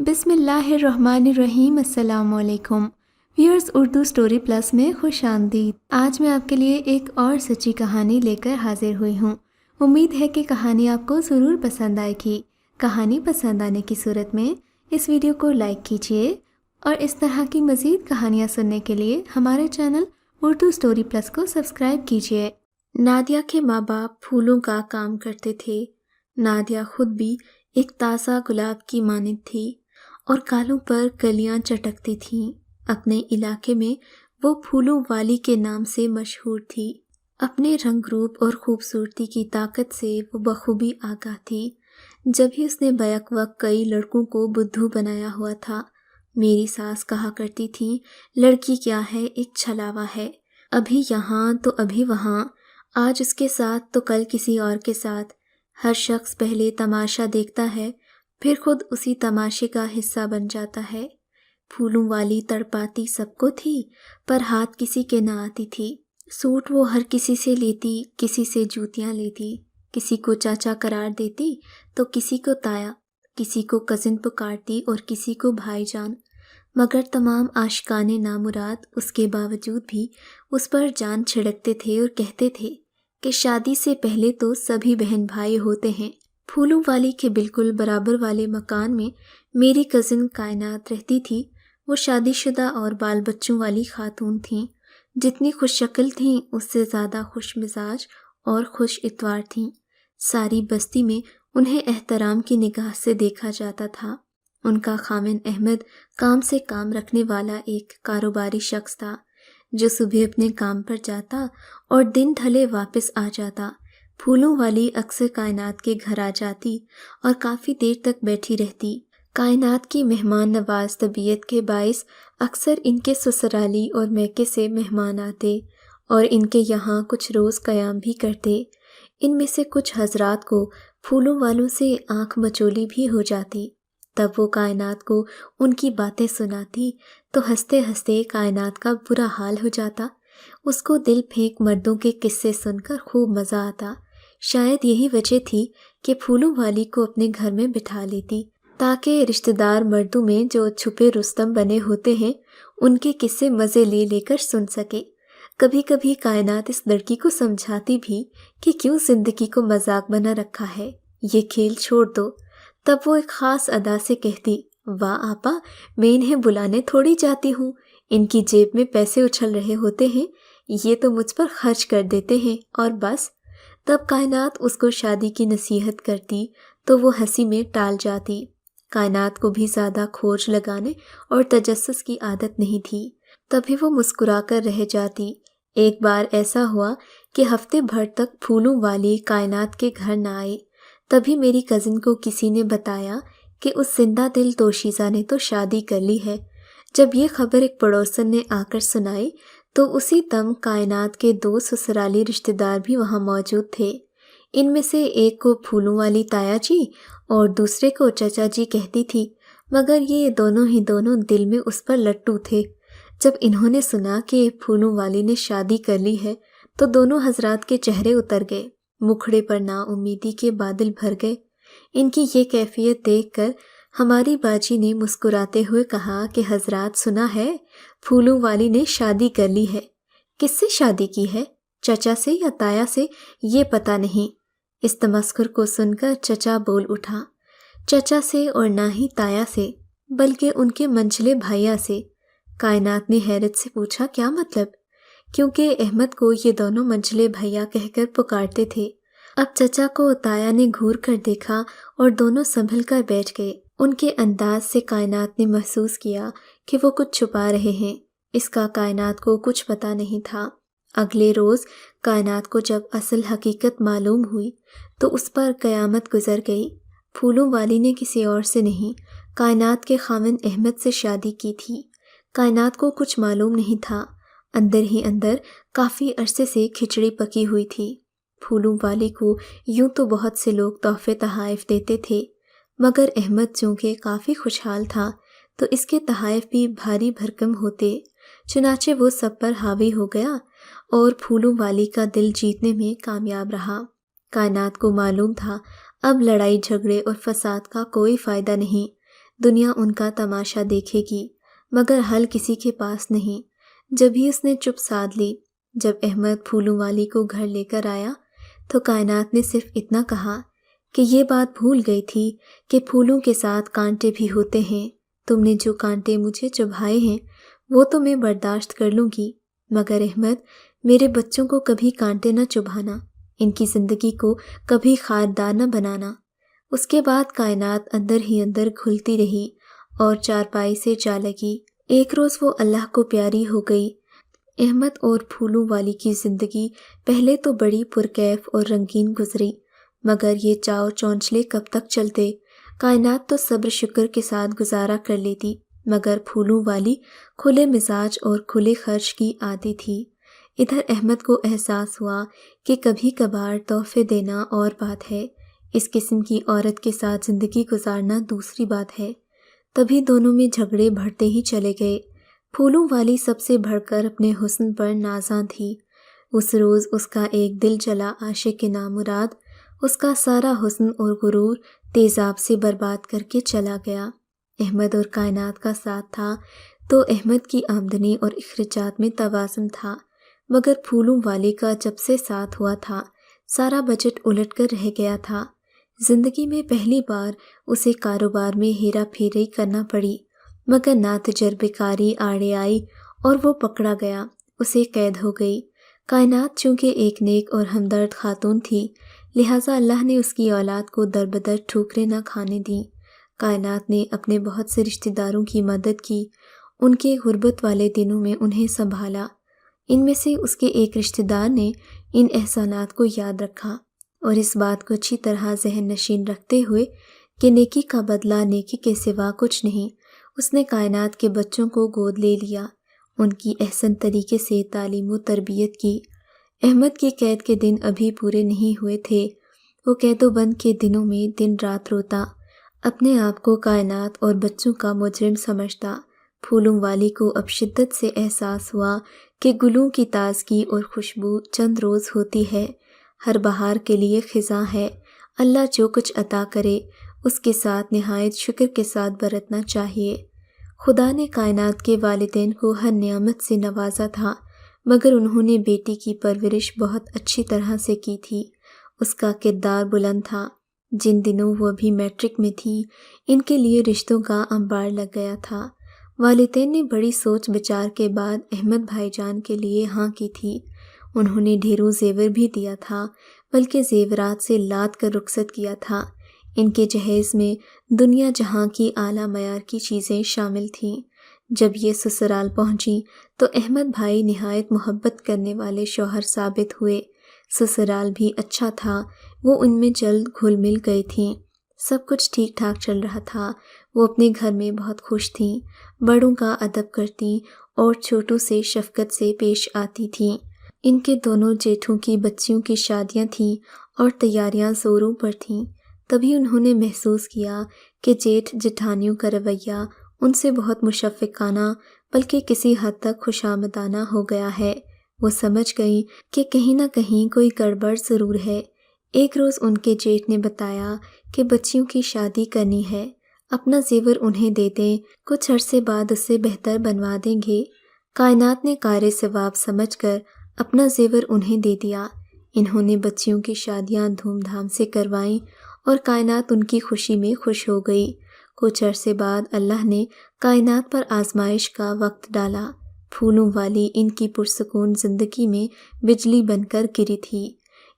بسم اللہ الرحمن الرحیم۔ السلام علیکم ویورز، اردو سٹوری پلس میں خوش آمدید۔ آج میں آپ کے لیے ایک اور سچی کہانی لے کر حاضر ہوئی ہوں۔ امید ہے کہ کہانی آپ کو ضرور پسند آئے گی۔ کہانی پسند آنے کی صورت میں اس ویڈیو کو لائک کیجیے اور اس طرح کی مزید کہانیاں سننے کے لیے ہمارے چینل اردو سٹوری پلس کو سبسکرائب کیجیے۔ نادیہ کے ماں باپ پھولوں کا کام کرتے تھے۔ نادیہ خود بھی ایک تازہ گلاب کی مانند تھی اور کالوں پر کلیاں چٹکتی تھیں۔ اپنے علاقے میں وہ پھولوں والی کے نام سے مشہور تھی۔ اپنے رنگ روپ اور خوبصورتی کی طاقت سے وہ بخوبی آگاہ تھی۔ جب ہی اس نے بیک وقت کئی لڑکوں کو بدھو بنایا ہوا تھا۔ میری ساس کہا کرتی تھی، لڑکی کیا ہے، ایک چھلاوا ہے، ابھی یہاں تو ابھی وہاں، آج اس کے ساتھ تو کل کسی اور کے ساتھ۔ ہر شخص پہلے تماشا دیکھتا ہے، پھر خود اسی تماشے کا حصہ بن جاتا ہے۔ پھولوں والی تڑپاتی سب کو تھی، پر ہاتھ کسی کے نہ آتی تھی۔ سوٹ وہ ہر کسی سے لیتی، کسی سے جوتیاں لیتی، کسی کو چاچا قرار دیتی تو کسی کو تایا، کسی کو کزن پکارتی اور کسی کو بھائی جان، مگر تمام عاشقان نامراد اس کے باوجود بھی اس پر جان چھڑکتے تھے اور کہتے تھے کہ شادی سے پہلے تو سبھی بہن بھائی ہوتے ہیں۔ پھولوں والی کے بالکل برابر والے مکان میں میری کزن کائنات رہتی تھی۔ وہ شادی شدہ اور بال بچوں والی خاتون تھیں۔ جتنی خوش شکل تھیں اس سے زیادہ خوش مزاج اور خوش اتوار تھیں۔ ساری بستی میں انہیں احترام کی نگاہ سے دیکھا جاتا تھا۔ ان کا خاوند احمد کام سے کام رکھنے والا ایک کاروباری شخص تھا، جو صبح اپنے کام پر جاتا اور دن ڈھلے واپس آ جاتا۔ پھولوں والی اکثر کائنات کے گھر آ جاتی اور کافی دیر تک بیٹھی رہتی۔ کائنات کی مہمان نواز طبیعت کے باعث اکثر ان کے سسرالی اور میکے سے مہمان آتے اور ان کے یہاں کچھ روز قیام بھی کرتے۔ ان میں سے کچھ حضرات کو پھولوں والوں سے آنکھ مچولی بھی ہو جاتی۔ تب وہ کائنات کو ان کی باتیں سناتی تو ہنستے ہنستے کائنات کا برا حال ہو جاتا۔ اس کو دل پھینک مردوں کے قصے سن کر خوب مزہ آتا۔ شاید یہی وجہ تھی کہ پھولوں والی کو اپنے گھر میں بٹھا لیتی، تاکہ رشتہ دار مردوں میں جو چھپے رستم بنے ہوتے ہیں ان کے قصے مزے لے لے کر سن سکے۔ کبھی کبھی کائنات اس لڑکی کو سمجھاتی بھی کہ کیوں زندگی کو مذاق بنا رکھا ہے، یہ کھیل چھوڑ دو۔ تب وہ ایک خاص ادا سے کہتی، واہ آپا، میں انہیں بلانے تھوڑی جاتی ہوں، ان کی جیب میں پیسے اچھل رہے ہوتے ہیں، یہ تو مجھ پر خرچ کر دیتے ہیں اور بس۔ تب کائنات اس کو شادی کی نصیحت کرتی تو وہ ہنسی میں ٹال جاتی۔ کائنات کو بھی زیادہ کھوج لگانے اور تجسس کی عادت نہیں تھی، تبھی وہ مسکرا کر رہ جاتی۔ ایک بار ایسا ہوا کہ ہفتے بھر تک پھولوں والی کائنات کے گھر نہ آئے۔ تبھی میری کزن کو کسی نے بتایا کہ اس زندہ دل دوشیزہ نے تو شادی کر لی ہے۔ جب یہ خبر ایک پڑوسن نے آ کر سنائی تو اسی دم کائنات کے 2 سسرالی رشتہ دار بھی وہاں موجود تھے۔ ان میں سے ایک کو پھولوں والی تایا جی اور دوسرے کو چچا جی کہتی تھی، مگر یہ دونوں ہی دونوں دل میں اس پر لٹو تھے۔ جب انہوں نے سنا کہ پھولوں والی نے شادی کر لی ہے تو دونوں حضرات کے چہرے اتر گئے، مکھڑے پر نا امیدی کے بادل بھر گئے۔ ان کی یہ کیفیت دیکھ کر ہماری باجی نے مسکراتے ہوئے کہا کہ حضرات سنا ہے، پھولوں والی نے شادی کر لی ہے۔ کس سے شادی کی ہے، چچا سے یا تایا سے، یہ پتہ نہیں۔ اس تمسخر کو سن کر چچا بول اٹھا، چچا سے اور نہ ہی تایا سے، بلکہ ان کے منجلے بھائیا سے۔ کائنات نے حیرت سے پوچھا، کیا مطلب؟ کیونکہ احمد کو یہ دونوں منجلے بھیا کہہ کر پکارتے تھے۔ اب چچا کو تایا نے گھور کر دیکھا اور دونوں سنبھل کر بیٹھ گئے۔ ان کے انداز سے کائنات نے محسوس کیا کہ وہ کچھ چھپا رہے ہیں۔ اس کا کائنات کو کچھ پتہ نہیں تھا۔ اگلے روز کائنات کو جب اصل حقیقت معلوم ہوئی تو اس پر قیامت گزر گئی۔ پھولوں والی نے کسی اور سے نہیں، کائنات کے خاوند احمد سے شادی کی تھی۔ کائنات کو کچھ معلوم نہیں تھا۔ اندر ہی اندر کافی عرصے سے کھچڑی پکی ہوئی تھی۔ پھولوں والی کو یوں تو بہت سے لوگ تحفے تحائف دیتے تھے، مگر احمد چونکہ کافی خوشحال تھا تو اس کے تحائف بھی بھاری بھرکم ہوتے۔ چنانچہ وہ سب پر حاوی ہو گیا اور پھولوں والی کا دل جیتنے میں کامیاب رہا۔ کائنات کو معلوم تھا اب لڑائی جھگڑے اور فساد کا کوئی فائدہ نہیں۔ دنیا ان کا تماشا دیکھے گی، مگر حل کسی کے پاس نہیں۔ جب ہی اس نے چپ سادھ لی۔ جب احمد پھولوں والی کو گھر لے کر آیا تو کائنات نے صرف اتنا کہا کہ یہ بات بھول گئی تھی کہ پھولوں کے ساتھ کانٹے بھی ہوتے ہیں۔ تم نے جو کانٹے مجھے چبھائے ہیں وہ تو میں برداشت کر لوں گی، مگر احمد میرے بچوں کو کبھی کانٹے نہ چبھانا، ان کی زندگی کو کبھی خاردار نہ بنانا۔ اس کے بعد کائنات اندر ہی اندر گھلتی رہی اور چارپائی سے جا لگی۔ ایک روز وہ اللہ کو پیاری ہو گئی۔ احمد اور پھولوں والی کی زندگی پہلے تو بڑی پرکیف اور رنگین گزری، مگر یہ چاؤ چونچلے کب تک چلتے؟ کائنات تو صبر شکر کے ساتھ گزارا کر لیتی، مگر پھولوں والی کھلے مزاج اور کھلے خرچ کی عادی تھی۔ ادھر احمد کو احساس ہوا کہ کبھی کبھار تحفے دینا اور بات ہے، اس قسم کی عورت کے ساتھ زندگی گزارنا دوسری بات ہے۔ تبھی دونوں میں جھگڑے بڑھتے ہی چلے گئے۔ پھولوں والی سب سے بڑھ کر اپنے حسن پر نازاں تھی۔ اس روز اس کا ایک دل جلا عاشق نامراد اس کا سارا حسن اور غرور تیزاب سے برباد کر کے چلا گیا۔ احمد اور کائنات کا ساتھ تھا تو احمد کی آمدنی اور اخراجات میں توازن تھا، مگر پھولوں والے کا جب سے ساتھ ہوا تھا سارا بجٹ الٹ کر رہ گیا تھا۔ زندگی میں پہلی بار اسے کاروبار میں ہیرا پھیری کرنا پڑی، مگر نہ تجربے کاری آڑے آئی اور وہ پکڑا گیا، اسے قید ہو گئی۔ کائنات چونکہ ایک نیک اور ہمدرد خاتون تھی، لہٰذا اللہ نے اس کی اولاد کو در بدر ٹھوکریں نہ کھانے دیں۔ کائنات نے اپنے بہت سے رشتہ داروں کی مدد کی، ان کے غربت والے دنوں میں انہیں سنبھالا۔ ان میں سے اس کے ایک رشتہ دار نے ان احسانات کو یاد رکھا اور اس بات کو اچھی طرح ذہن نشین رکھتے ہوئے کہ نیکی کا بدلہ نیکی کے سوا کچھ نہیں، اس نے کائنات کے بچوں کو گود لے لیا، ان کی احسن طریقے سے تعلیم و تربیت کی۔ احمد کی قید کے دن ابھی پورے نہیں ہوئے تھے، وہ قید و بند کے دنوں میں دن رات روتا، اپنے آپ کو کائنات اور بچوں کا مجرم سمجھتا۔ پھولوں والی کو اب شدت سے احساس ہوا کہ گلوں کی تازگی اور خوشبو چند روز ہوتی ہے، ہر بہار کے لیے خزاں ہے۔ اللہ جو کچھ عطا کرے اس کے ساتھ نہایت شکر کے ساتھ برتنا چاہیے۔ خدا نے کائنات کے والدین کو ہر نعمت سے نوازا تھا، مگر انہوں نے بیٹی کی پرورش بہت اچھی طرح سے کی تھی، اس کا کردار بلند تھا۔ جن دنوں وہ ابھی میٹرک میں تھی ان کے لیے رشتوں کا انبار لگ گیا تھا۔ والدین نے بڑی سوچ بچار کے بعد احمد بھائی جان کے لیے ہاں کی تھی۔ انہوں نے ڈھیروں زیور بھی دیا تھا، بلکہ زیورات سے لاد کر رخصت کیا تھا۔ ان کے جہیز میں دنیا جہاں کی اعلیٰ معیار کی چیزیں شامل تھیں۔ جب یہ سسرال پہنچی تو احمد بھائی نہایت محبت کرنے والے شوہر ثابت ہوئے۔ سسرال بھی اچھا تھا، وہ ان میں جلد گھل مل گئی تھیں، سب کچھ ٹھیک ٹھاک چل رہا تھا۔ وہ اپنے گھر میں بہت خوش تھیں، بڑوں کا ادب کرتی اور چھوٹوں سے شفقت سے پیش آتی تھیں۔ ان کے دونوں جیٹھوں کی بچیوں کی شادیاں تھیں اور تیاریاں زوروں پر تھیں۔ تبھی انہوں نے محسوس کیا کہ جیٹھ جٹھانیوں کا رویہ ان سے بہت مشفقانہ بلکہ کسی حد تک خوشامدانہ ہو گیا ہے۔ وہ سمجھ گئیں کہ کہیں نہ کہیں کوئی گڑبڑ ضرور ہے۔ ایک روز ان کے جیٹھ نے بتایا کہ بچیوں کی شادی کرنی ہے، اپنا زیور انہیں دے دیں، کچھ عرصے بعد اسے بہتر بنوا دیں گے۔ کائنات نے کار ثواب سمجھ کر اپنا زیور انہیں دے دیا۔ انہوں نے بچیوں کی شادیاں دھوم دھام سے کروائیں اور کائنات ان کی خوشی میں خوش ہو گئی۔ کچھ عرصے بعد اللہ نے کائنات پر آزمائش کا وقت ڈالا۔ پھولوں والی ان کی پرسکون زندگی میں بجلی بن کر گری تھی۔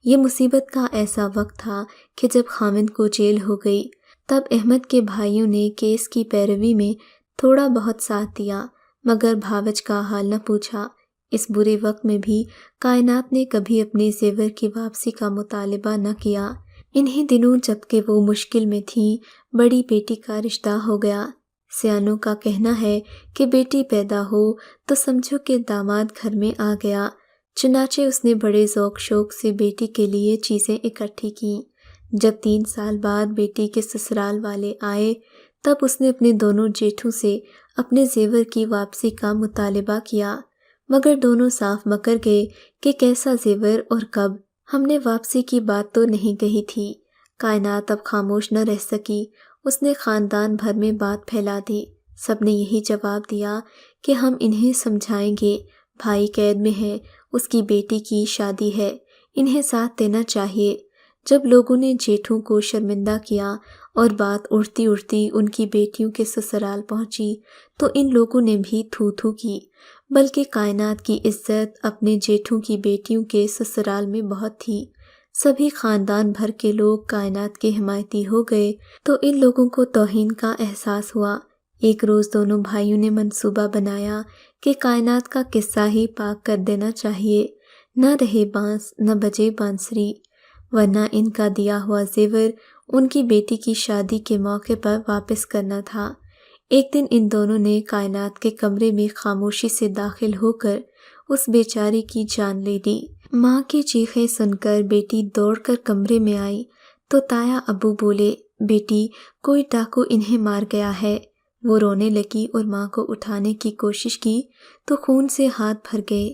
یہ مصیبت کا ایسا وقت تھا کہ جب خاوند کو جیل ہو گئی، تب احمد کے بھائیوں نے کیس کی پیروی میں تھوڑا بہت ساتھ دیا، مگر بھاوج کا حال نہ پوچھا۔ اس برے وقت میں بھی کائنات نے کبھی اپنے زیور کی واپسی کا مطالبہ نہ کیا۔ انہی دنوں جبکہ وہ مشکل میں تھیں، بڑی بیٹی کا رشتہ ہو گیا۔ سیانوں کا کہنا ہے کہ بیٹی پیدا ہو تو سمجھو کہ داماد گھر میں آ گیا۔ چنانچہ اس نے بڑے ذوق شوق سے بیٹی کے لیے چیزیں اکٹھی کیں۔ جب 3 سال بعد بیٹی کے سسرال والے آئے، تب اس نے اپنے دونوں جیٹھوں سے اپنے زیور کی واپسی کا مطالبہ کیا، مگر دونوں صاف مکر گئے کہ کیسا زیور اور کب، ہم نے واپسی کی بات تو نہیں کہی تھی۔ کائنات اب خاموش نہ رہ سکی، اس نے خاندان بھر میں بات پھیلا دی۔ سب نے یہی جواب دیا کہ ہم انہیں سمجھائیں گے، بھائی قید میں ہے، اس کی بیٹی کی شادی ہے، انہیں ساتھ دینا چاہیے۔ جب لوگوں نے جیٹھوں کو شرمندہ کیا اور بات اڑتی اڑتی ان کی بیٹیوں کے سسرال پہنچی تو ان لوگوں نے بھی تھو تھو کی، بلکہ کائنات کی عزت اپنے جیٹھوں کی بیٹیوں کے سسرال میں بہت تھی۔ سبھی خاندان بھر کے لوگ کائنات کے حمایتی ہو گئے تو ان لوگوں کو توہین کا احساس ہوا۔ ایک روز دونوں بھائیوں نے منصوبہ بنایا کہ کائنات کا قصہ ہی پاک کر دینا چاہیے، نہ رہے بانس نہ بجے بانسری، ورنہ ان کا دیا ہوا زیور ان کی بیٹی کی شادی کے موقع پر واپس کرنا تھا۔ ایک دن ان دونوں نے کائنات کے کمرے میں خاموشی سے داخل ہو کر اس بیچاری کی جان لے لی۔ ماں کی چیخیں سن کر بیٹی دوڑ کر کمرے میں آئی تو تایا ابو بولے، بیٹی کوئی ڈاکو انہیں مار گیا ہے۔ وہ رونے لگی اور ماں کو اٹھانے کی کوشش کی تو خون سے ہاتھ بھر گئے۔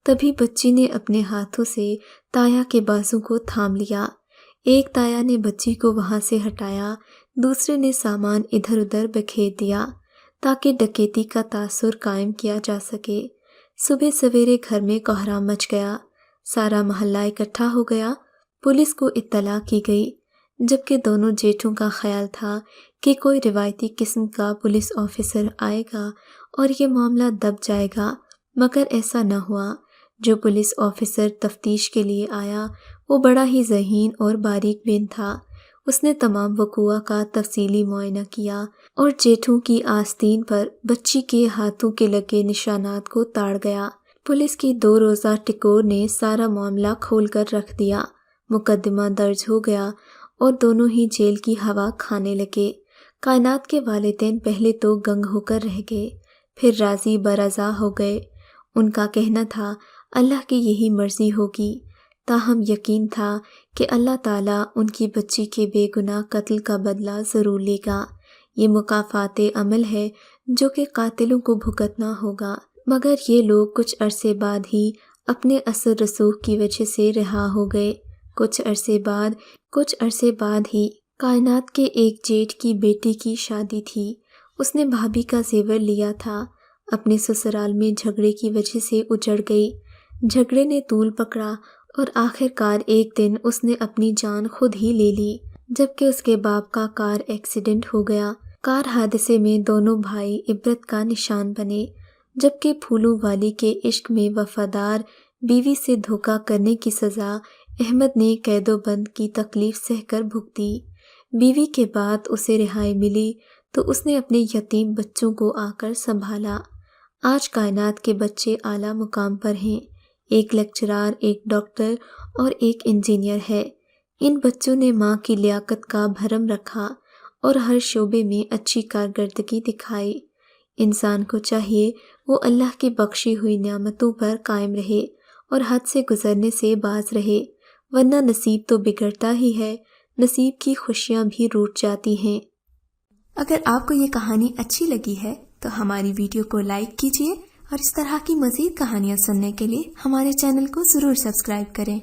تبھی بچی نے اپنے ہاتھوں سے تایا کے بازو کو تھام لیا۔ ایک تایا نے بچی کو وہاں سے ہٹایا، دوسرے نے سامان ادھر ادھر بکھیر دیا تاکہ ڈکیتی کا تاثر قائم کیا جا سکے۔ صبح سویرے گھر میں کوہرام مچ گیا، سارا محلہ اکٹھا ہو گیا، پولیس کو اطلاع کی گئی، جبکہ دونوں جیٹھوں کا خیال تھا کہ کوئی روایتی قسم کا پولیس آفیسر آئے گا اور یہ معاملہ دب جائے گا، مگر ایسا نہ ہوا۔ جو پولیس آفیسر تفتیش کے لیے آیا وہ بڑا ہی ذہین اور باریک بین تھا۔ اس نے تمام وقوعہ کا تفصیلی معائنہ کیا اور جیٹھوں کی آستین پر بچی کے ہاتھوں کے لگے نشانات کو تاڑ گیا۔ پولیس کی 2 روزہ ٹکور نے سارا معاملہ کھول کر رکھ دیا، مقدمہ درج ہو گیا اور دونوں ہی جیل کی ہوا کھانے لگے۔ کائنات کے والدین پہلے تو گنگ ہو کر رہ گئے، پھر راضی برضا ہو گئے۔ ان کا کہنا تھا اللہ کی یہی مرضی ہوگی، تاہم یقین تھا کہ اللہ تعالیٰ ان کی بچی کے بے گناہ قتل کا بدلہ ضرور لے گا۔ یہ مکافات عمل ہے جو کہ قاتلوں کو بھگتنا ہوگا۔ مگر یہ لوگ کچھ عرصے بعد ہی اپنے اثر رسوخ کی وجہ سے رہا ہو گئے۔ کچھ عرصے بعد ہی کائنات کے ایک جیٹھ کی بیٹی کی شادی تھی۔ اس نے بھابھی کا زیور لیا تھا، اپنے سسرال میں جھگڑے کی وجہ سے اجڑ گئی۔ جھگڑے نے طول پکڑا اور آخر کار ایک دن اس نے اپنی جان خود ہی لے لی، جبکہ اس کے باپ کا کار ایکسیڈنٹ ہو گیا۔ کار حادثے میں دونوں بھائی عبرت کا نشان بنے، جبکہ پھولوں والی کے عشق میں وفادار بیوی سے دھوکہ کرنے کی سزا احمد نے قید و بند کی تکلیف سہ کر بھگتی۔ بیوی کے بعد اسے رہائی ملی تو اس نے اپنے یتیم بچوں کو آ کر سنبھالا۔ آج کائنات کے بچے اعلیٰ مقام پر ہیں، ایک لیکچرار، ایک ڈاکٹر اور ایک انجینئر ہے۔ ان بچوں نے ماں کی لیاقت کا بھرم رکھا اور ہر شعبے میں اچھی کارکردگی دکھائی۔ انسان کو چاہیے وہ اللہ کی بخشی ہوئی نعمتوں پر قائم رہے اور حد سے گزرنے سے باز رہے، ورنہ نصیب تو بگڑتا ہی ہے، نصیب کی خوشیاں بھی روٹ جاتی ہیں۔ اگر آپ کو یہ کہانی اچھی لگی ہے تو ہماری ویڈیو کو لائک کیجیے اور اس طرح کی مزید کہانیاں سننے کے لیے ہمارے چینل کو ضرور سبسکرائب کریں۔